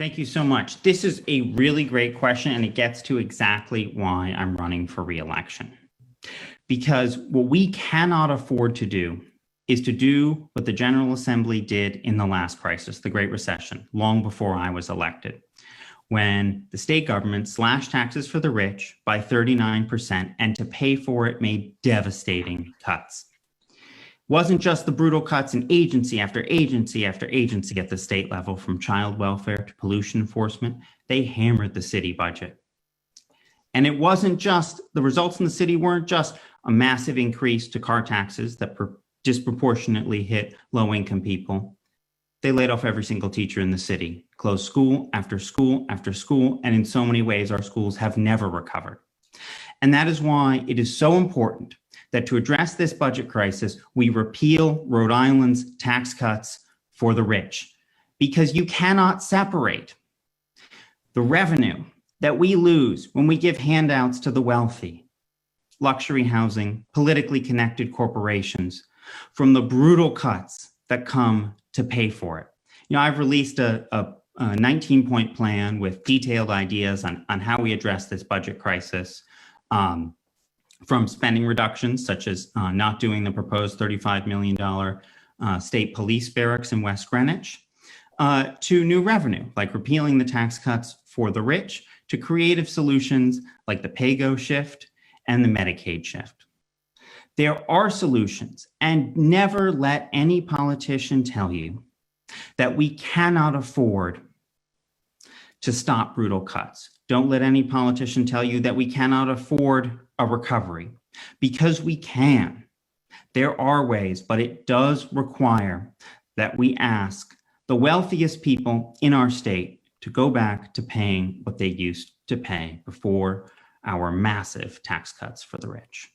Thank you so much. This is a really great question, and it gets to exactly why I'm running for re-election. Because what we cannot afford to do is to do what the General Assembly did in the last crisis, the Great Recession, long before I was elected, when the state government slashed taxes for the rich by 39% and to pay for it made devastating cuts. It wasn't just the brutal cuts in agency after agency after agency at the state level, from child welfare to pollution enforcement. They hammered the city budget. And it wasn't just, the results in the city weren't just a massive increase to car taxes that disproportionately hit low-income people. They laid off every single teacher in the city, closed school after school after school, and in so many ways, our schools have never recovered. And that is why it is so important that to address this budget crisis, we repeal Rhode Island's tax cuts for the rich, because you cannot separate the revenue that we lose when we give handouts to the wealthy, luxury housing, politically connected corporations, from the brutal cuts that come to pay for it. You know, I've released a 19-point plan with detailed ideas on how we address this budget crisis, from spending reductions, such as not doing the proposed $35 million state police barracks in West Greenwich, to new revenue, like repealing the tax cuts for the rich, to creative solutions like the pay-go shift and the Medicaid shift. There are solutions, and never let any politician tell you that we cannot afford to stop brutal cuts. Don't let any politician tell you that we cannot afford a recovery, because we can. There are ways, but it does require that we ask the wealthiest people in our state to go back to paying what they used to pay before our massive tax cuts for the rich.